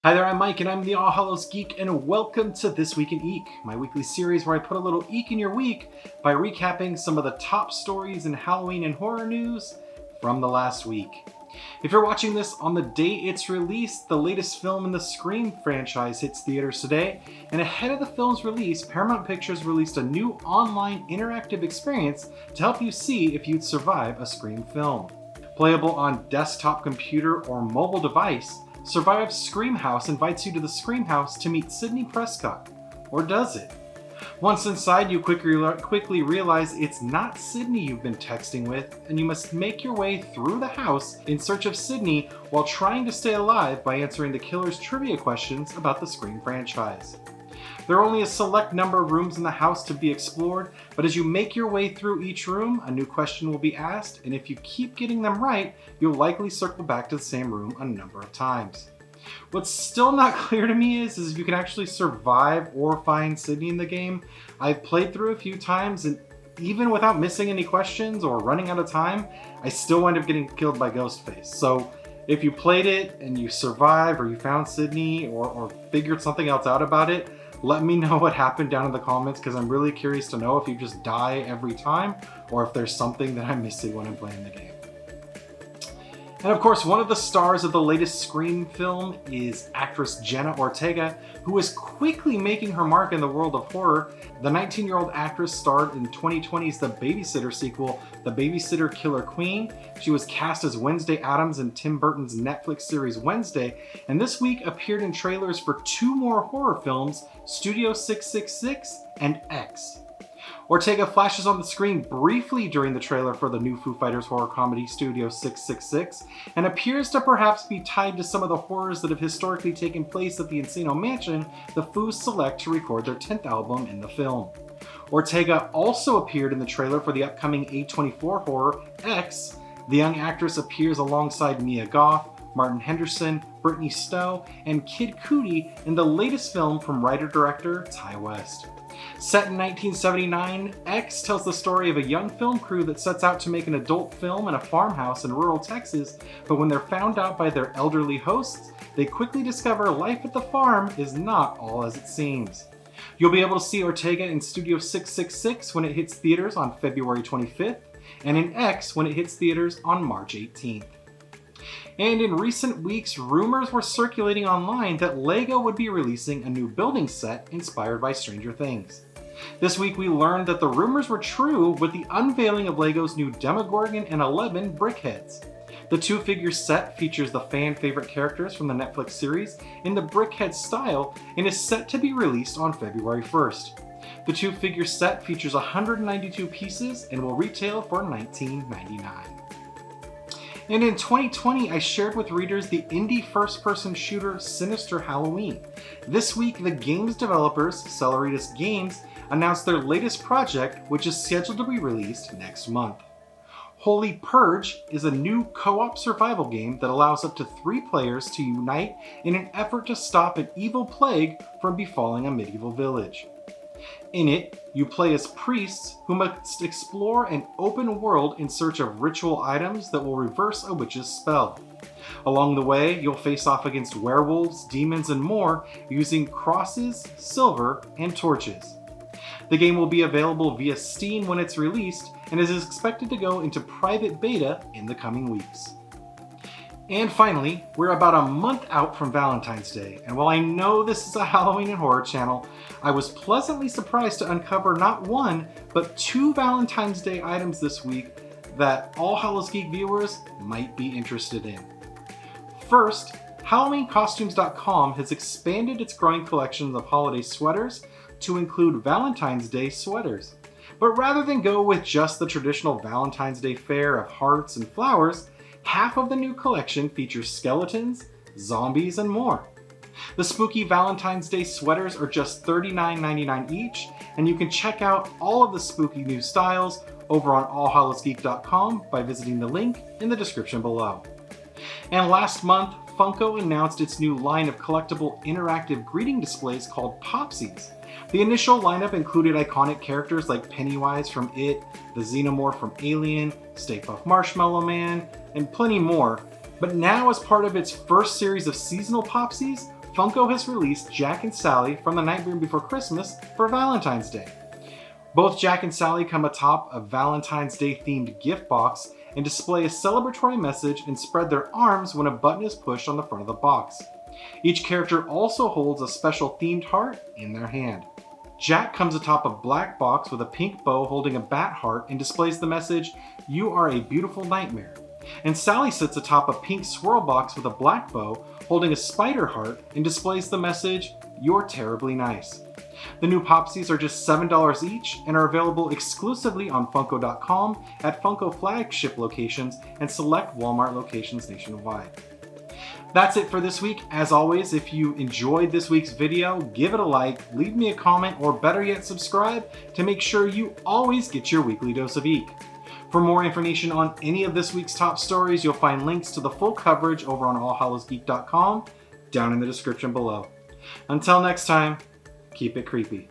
Hi there, I'm Mike and I'm the All Hallows Geek, and welcome to This Week in Eek, my weekly series where I put a little eek in your week by recapping some of the top stories in Halloween and horror news from the last week. If you're watching this on the day it's released, the latest film in the Scream franchise hits theaters today, and ahead of the film's release, Paramount Pictures released a new online interactive experience to help you see if you'd survive a Scream film. Playable on desktop computer or mobile device, Survive Scream House invites you to the Scream House to meet Sidney Prescott. Or does it? Once inside, you quickly realize it's not Sidney you've been texting with, and you must make your way through the house in search of Sidney while trying to stay alive by answering the killer's trivia questions about the Scream franchise. There are only a select number of rooms in the house to be explored, but as you make your way through each room, a new question will be asked, and if you keep getting them right, you'll likely circle back to the same room a number of times. What's still not clear to me is if you can actually survive or find Sidney in the game. I've played through a few times, and even without missing any questions or running out of time, I still wind up getting killed by Ghostface. So if you played it and you survived, or you found Sidney, or figured something else out about it, let me know what happened down in the comments, because I'm really curious to know if you just die every time or if there's something that I'm missing when I'm playing the game. And of course, one of the stars of the latest Scream film is actress Jenna Ortega, who is quickly making her mark in the world of horror. The 19-year-old actress starred in 2020's The Babysitter sequel, The Babysitter Killer Queen. She was cast as Wednesday Addams in Tim Burton's Netflix series Wednesday, and this week appeared in trailers for two more horror films, Studio 666 and X. Ortega flashes on the screen briefly during the trailer for the new Foo Fighters horror comedy Studio 666, and appears to perhaps be tied to some of the horrors that have historically taken place at the Encino Mansion the Foos select to record their 10th album in the film. Ortega also appeared in the trailer for the upcoming A24 horror X. The young actress appears alongside Mia Goth, Martin Henderson, Brittany Stowe, and Kid Cudi in the latest film from writer-director Ty West. Set in 1979, X tells the story of a young film crew that sets out to make an adult film in a farmhouse in rural Texas, but when they're found out by their elderly hosts, they quickly discover life at the farm is not all as it seems. You'll be able to see Ortega in Studio 666 when it hits theaters on February 25th, and in X when it hits theaters on March 18th. And in recent weeks, rumors were circulating online that LEGO would be releasing a new building set inspired by Stranger Things. This week we learned that the rumors were true with the unveiling of LEGO's new Demogorgon and 11 BrickHeadz. The two-figure set features the fan-favorite characters from the Netflix series in the BrickHeadz style and is set to be released on February 1st. The two-figure set features 192 pieces and will retail for $19.99. And in 2020, I shared with readers the indie first-person shooter Sinister Halloween. This week, the game's developers, Celeritas Games, announced their latest project, which is scheduled to be released next month. Holy Purge is a new co-op survival game that allows up to 3 players to unite in an effort to stop an evil plague from befalling a medieval village. In it, you play as priests who must explore an open world in search of ritual items that will reverse a witch's spell. Along the way, you'll face off against werewolves, demons, and more using crosses, silver, and torches. The game will be available via Steam when it's released and is expected to go into private beta in the coming weeks. And finally, we're about a month out from Valentine's Day, and while I know this is a Halloween and horror channel, I was pleasantly surprised to uncover not one, but 2 Valentine's Day items this week that All Hallows Geek viewers might be interested in. First, HalloweenCostumes.com has expanded its growing collections of holiday sweaters to include Valentine's Day sweaters. But rather than go with just the traditional Valentine's Day fare of hearts and flowers, half of the new collection features skeletons, zombies, and more. The spooky Valentine's Day sweaters are just $39.99 each, and you can check out all of the spooky new styles over on allhallowsgeek.com by visiting the link in the description below. And last month, Funko announced its new line of collectible interactive greeting displays called Popsies. The initial lineup included iconic characters like Pennywise from It, the Xenomorph from Alien, Stay Puft Marshmallow Man, and plenty more. But now, as part of its first series of seasonal Popsies, Funko has released Jack and Sally from The Nightmare Before Christmas for Valentine's Day. Both Jack and Sally come atop a Valentine's Day themed gift box and display a celebratory message and spread their arms when a button is pushed on the front of the box. Each character also holds a special themed heart in their hand. Jack comes atop a black box with a pink bow holding a bat heart and displays the message, "You are a beautiful nightmare." And Sally sits atop a pink swirl box with a black bow holding a spider heart and displays the message, "You're terribly nice." The new Popsies are just $7 each and are available exclusively on Funko.com at Funko flagship locations and select Walmart locations nationwide. That's it for this week. As always, if you enjoyed this week's video, give it a like, leave me a comment, or better yet, subscribe to make sure you always get your weekly dose of Eek. For more information on any of this week's top stories, you'll find links to the full coverage over on allhallowsgeek.com down in the description below. Until next time, keep it creepy.